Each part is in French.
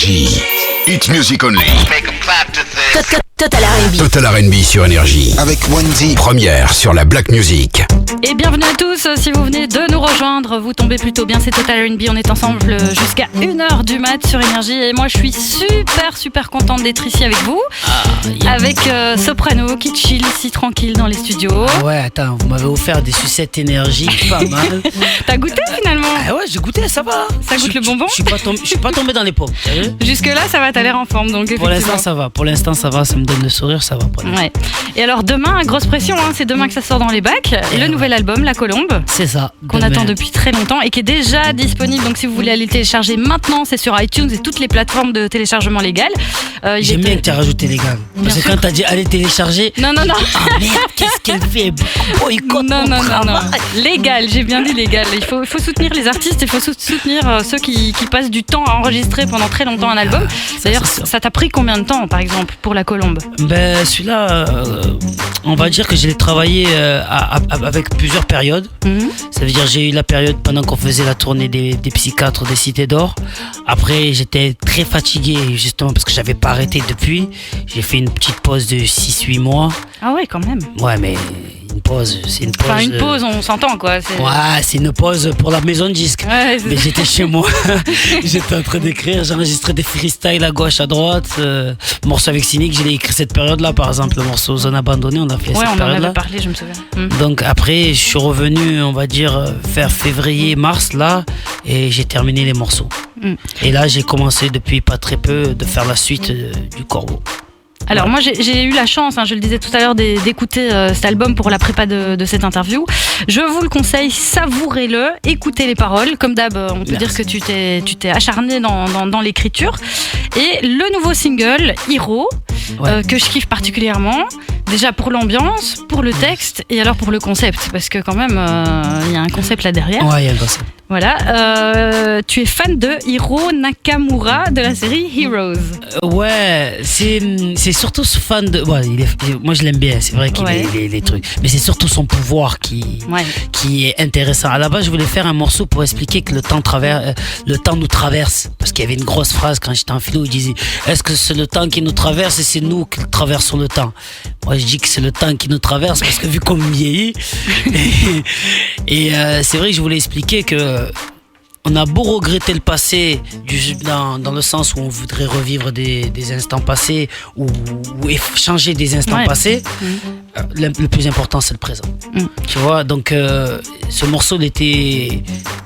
Énergie. Hit music only. Make 'em clap to this. Total R&B. Total R&B sur Énergie. Avec Wendy. Première sur la Black Music. Et bienvenue à tous, si vous venez de nous rejoindre, vous tombez plutôt bien, c'est Total R&B, on est ensemble jusqu'à 1h du mat sur Énergie et moi je suis super contente d'être ici avec vous, avec Soprano qui chill ici tranquille dans les studios. Ah ouais, attends, vous m'avez offert des sucettes Énergie, pas mal. T'as goûté finalement? Ah ouais, j'ai goûté, ça va. Ça goûte le bonbon? Je suis pas tombé dans les pommes, t'as vu? Jusque là ça va, t'as l'air en forme donc Pour l'instant ça va, ça me donne le sourire, ça va. Ouais. Et alors demain, grosse pression, hein, c'est demain que ça sort dans les bacs, le nouvel album, La Colombe. C'est ça. Qu'on attend depuis très longtemps et qui est déjà disponible. Donc si vous voulez aller le télécharger maintenant, c'est sur iTunes et toutes les plateformes de téléchargement légales. J'aime bien que tu as rajouté légal. Parce que quand tu as dit allez télécharger. Non. Ah merde, qu'est-ce qu'elle fait? Boycott mon travail. Légal, j'ai bien dit légal. Il faut soutenir les artistes, il faut soutenir ceux qui passent du temps à enregistrer pendant très longtemps un album. D'ailleurs, ça t'a pris combien de temps par exemple pour La Colombe? Ben celui-là, on va dire que je l'ai travaillé avec plusieurs périodes. Ça veut dire j'ai eu la période pendant qu'on faisait la tournée des psychiatres des Cités d'Or. Après j'étais très fatigué justement parce que j'avais pas arrêté depuis. J'ai fait une petite pause de 6-8 mois. Ah ouais quand même. Ouais mais une pause, c'est une pause. Enfin une pause, on s'entend quoi. Ouais, c'est une pause pour la maison de disque. Ouais, mais j'étais chez moi, j'étais en train d'écrire, j'enregistrais des freestyles à gauche, à droite. Morceau avec Cynic, je l'ai écrit cette période-là par exemple, le morceau Zone Abandonnée, on a fait cette période-là. Ouais, on en avait parlé, je me souviens. Donc après, je suis revenu, on va dire, vers février-mars là, et j'ai terminé les morceaux. Et là, j'ai commencé depuis pas très peu de faire la suite du Corbeau. Alors moi j'ai eu la chance, je le disais tout à l'heure, d'écouter cet album pour la prépa de cette interview. Je vous le conseille, savourez-le, écoutez les paroles. Comme d'hab, on peut dire que tu t'es acharné dans l'écriture. Et le nouveau single, Hero, que je kiffe particulièrement. Déjà pour l'ambiance, pour le texte et alors pour le concept. Parce que quand même, il y a un concept là derrière. Ouais, il y a un concept. Voilà, tu es fan de Hiro Nakamura de la série Heroes. Ouais, c'est surtout ce fan de. Ouais, moi je l'aime bien, c'est vrai qu'il a les trucs. Mais c'est surtout son pouvoir qui est intéressant. À la base, je voulais faire un morceau pour expliquer que le temps nous traverse. Parce qu'il y avait une grosse phrase quand j'étais en philo, il disait est-ce que c'est le temps qui nous traverse et c'est nous qui traversons le temps? Moi je dis que c'est le temps qui nous traverse parce que vu qu'on vieillit. et c'est vrai que je voulais expliquer que on a beau regretter le passé dans le sens où on voudrait revivre des instants passés ou changer des instants passés. Le plus important c'est le présent. Tu vois, donc ce morceau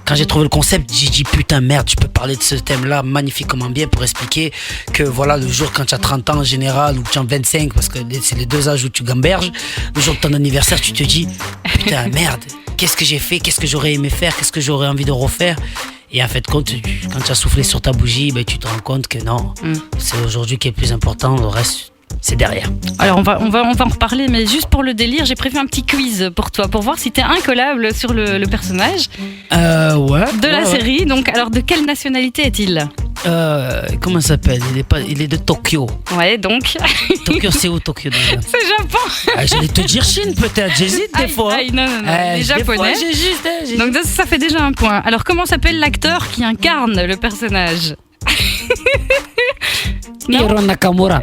quand j'ai trouvé le concept, j'ai dit putain merde, je peux parler de ce thème-là magnifiquement bien pour expliquer que voilà, le jour quand tu as 30 ans en général ou tu as 25 parce que c'est les deux âges où tu gamberges, le jour de ton anniversaire tu te dis putain merde, qu'est-ce que j'ai fait, qu'est-ce que j'aurais aimé faire, qu'est-ce que j'aurais envie de refaire. Et en fait, quand tu as soufflé sur ta bougie, tu te rends compte que non, c'est aujourd'hui qui est le plus important, le reste, c'est derrière. Alors, on va en reparler, mais juste pour le délire, j'ai prévu un petit quiz pour toi, pour voir si t'es incollable sur le personnage de la série. Donc, alors, de quelle nationalité est-il? Comment ça s'appelle? Il est de Tokyo. Ouais, donc. Tokyo, c'est où Tokyo déjà? C'est Japon. J'allais te dire Chine peut-être, j'hésite des fois. Non, les japonais. J'hésite. Donc ça fait déjà un point. Alors comment s'appelle l'acteur qui incarne le personnage? Hiro Nakamura.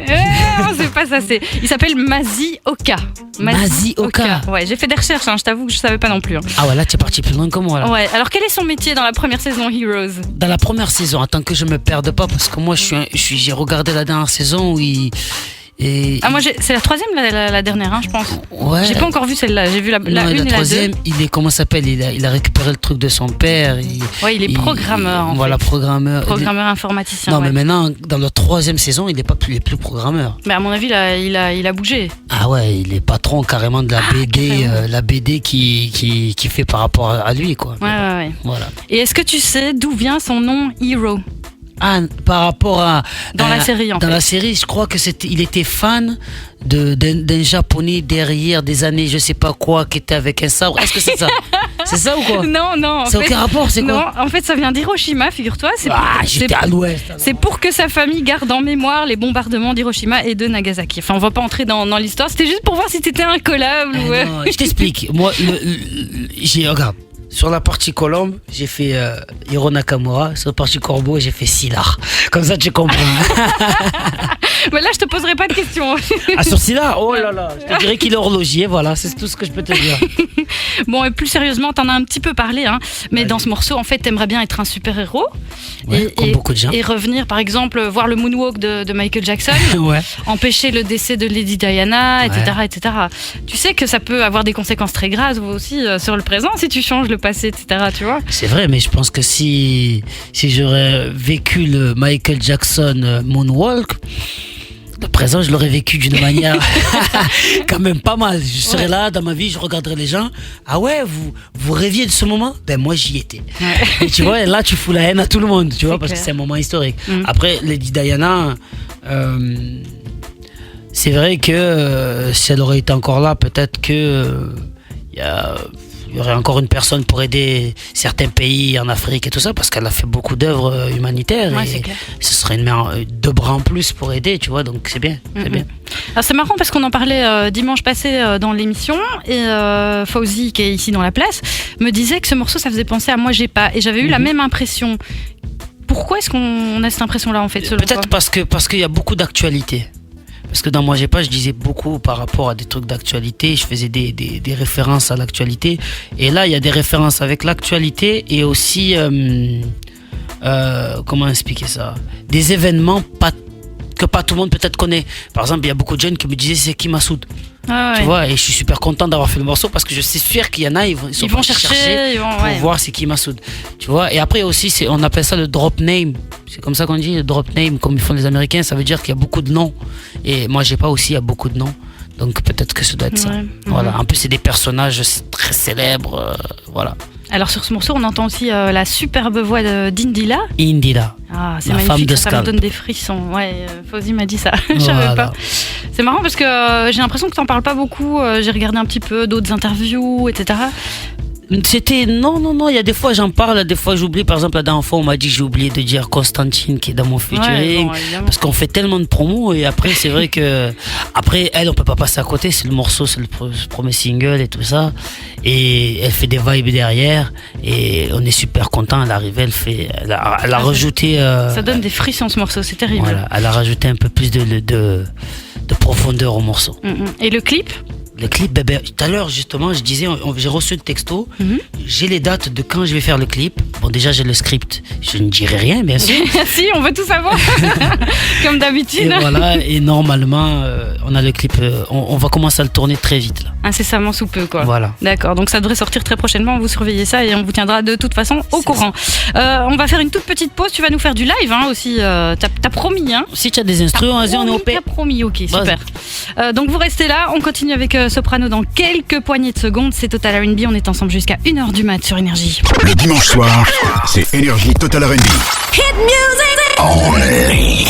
C'est pas ça, il s'appelle Mazi Oka. Mazi Oka. Ouais, j'ai fait des recherches, je t'avoue que je savais pas non plus. Ah ouais, là tu es parti plus loin que moi là. Ouais, alors quel est son métier dans la première saison Heroes? Dans la première saison, attends que je me perde pas parce que moi j'ai regardé la dernière saison où moi c'est la troisième la dernière je pense. Ouais. J'ai pas encore vu celle-là, j'ai vu la une et la troisième, deux. il est comment ça s'appelle, il a récupéré le truc de son père. Il est programmeur programmeur informaticien. Non mais maintenant dans la troisième saison il est plus programmeur. Mais à mon avis il a bougé. Ah ouais, il est patron carrément de la BD, la BD qui fait par rapport à lui quoi. Ouais. Voilà. Et est-ce que tu sais d'où vient son nom Hero? Ah, par rapport à dans la série dans la série, je crois que il était fan d'un japonais derrière des années je sais pas quoi qui était avec un sabre. Est-ce que c'est ça? C'est ça ou quoi? Non. C'est aucun rapport, c'est quoi? Non, en fait ça vient d'Hiroshima, figure-toi. J'étais à l'ouest. C'est pour que sa famille garde en mémoire les bombardements d'Hiroshima et de Nagasaki. Enfin on va pas entrer dans l'histoire, c'était juste pour voir si t'étais incollable. Non, je t'explique. Moi regarde. Sur la partie colombe, j'ai fait Hiro Nakamura. Sur la partie corbeau, j'ai fait Sylar. Comme ça, tu comprends. Mais là, je te poserai pas de questions. Ah, sur Sylar, oh là là, je te dirais qu'il est horloger, voilà, c'est tout ce que je peux te dire. Bon, et plus sérieusement, t'en as un petit peu parlé, hein, mais dans ce morceau, en fait, t'aimerais bien être un super-héros. Ouais, comme beaucoup de gens. Et revenir, par exemple, voir le moonwalk de Michael Jackson, ouais. Empêcher le décès de Lady Diana, etc., ouais. etc. Tu sais que ça peut avoir des conséquences très graves aussi sur le présent si tu changes le passé, etc., tu vois. C'est vrai, mais je pense que si j'aurais vécu le Michael Jackson Moonwalk, le présent, je l'aurais vécu d'une manière quand même pas mal. Je serais là dans ma vie, je regarderais les gens. Ah ouais, vous rêviez de ce moment? Ben moi, j'y étais. Ouais. Et tu vois, là, tu fous la haine à tout le monde, tu vois, parce que c'est un moment historique. Après, Lady Diana, c'est vrai que si elle aurait été encore là, peut-être que il y aurait encore une personne pour aider certains pays en Afrique et tout ça, parce qu'elle a fait beaucoup d'œuvres humanitaires, ouais, et ce serait deux bras en plus pour aider, tu vois, donc c'est bien, c'est bien. Alors c'est marrant parce qu'on en parlait dimanche passé dans l'émission, et Fauzi, qui est ici dans la place, me disait que ce morceau, ça faisait penser à Moi j'ai pas, et j'avais eu la même impression. Pourquoi est-ce qu'on a cette impression-là, en fait, selon toi ? Peut-être parce qu'il y a beaucoup d'actualité. Parce que dans Moi j'ai pas, je disais beaucoup par rapport à des trucs d'actualité, je faisais des références à l'actualité, et là il y a des références avec l'actualité et aussi comment expliquer ça, des événements que pas tout le monde peut-être connaît. Par exemple, il y a beaucoup de jeunes qui me disaient c'est qui Massoud. Ah ouais. Tu vois, et je suis super content d'avoir fait le morceau parce que je suis sûr qu'il y en a, ils vont chercher pour voir c'est qui Massoud. Tu vois, et après aussi, on appelle ça le drop name. C'est comme ça qu'on dit, le drop name, comme ils font les Américains. Ça veut dire qu'il y a beaucoup de noms. Et Moi j'ai pas aussi, il y a beaucoup de noms. Donc peut-être que ça doit être ça. Voilà. En plus, c'est des personnages très célèbres. Voilà. Alors sur ce morceau, on entend aussi la superbe voix d'Indila. Indila. Ah, c'est magnifique, ça me donne des frissons. Ouais, Fauzi m'a dit ça. Je savais pas. C'est marrant parce que j'ai l'impression que t'en parles pas beaucoup. J'ai regardé un petit peu d'autres interviews, etc. Non, il y a des fois j'en parle, des fois j'oublie. Par exemple, la dernière fois on m'a dit que j'ai oublié de dire Constantine qui est dans mon featuring, parce qu'on fait tellement de promos, et après c'est vrai que après elle, on peut pas passer à côté, c'est le morceau, c'est le premier single et tout ça, et elle fait des vibes derrière et on est super content. Elle arrive, elle a rajouté ça donne des frissons, ce morceau, c'est terrible. Voilà, elle a rajouté un peu plus de profondeur au morceau. Et le clip? Le clip, bébé, tout à l'heure justement, je disais, j'ai reçu le texto, j'ai les dates de quand je vais faire le clip. Bon, déjà j'ai le script, je ne dirai rien, bien sûr. Si, on veut tout savoir, comme d'habitude. Et voilà, et normalement, on a le clip, on va commencer à le tourner très vite là. Incessamment sous peu, quoi. Voilà. D'accord, donc ça devrait sortir très prochainement, vous surveillez ça et on vous tiendra de toute façon au courant. On va faire une toute petite pause, tu vas nous faire du live aussi, t'as promis, hein. Si tu as des instruments, vas-y, on est au paix. T'as promis, ok, super. Donc vous restez là, on continue avec Soprano dans quelques poignées de secondes. C'est Total R&B, on est ensemble jusqu'à 1h du mat sur Énergie. Le dimanche soir, c'est Énergie Total R&B. Hit music only.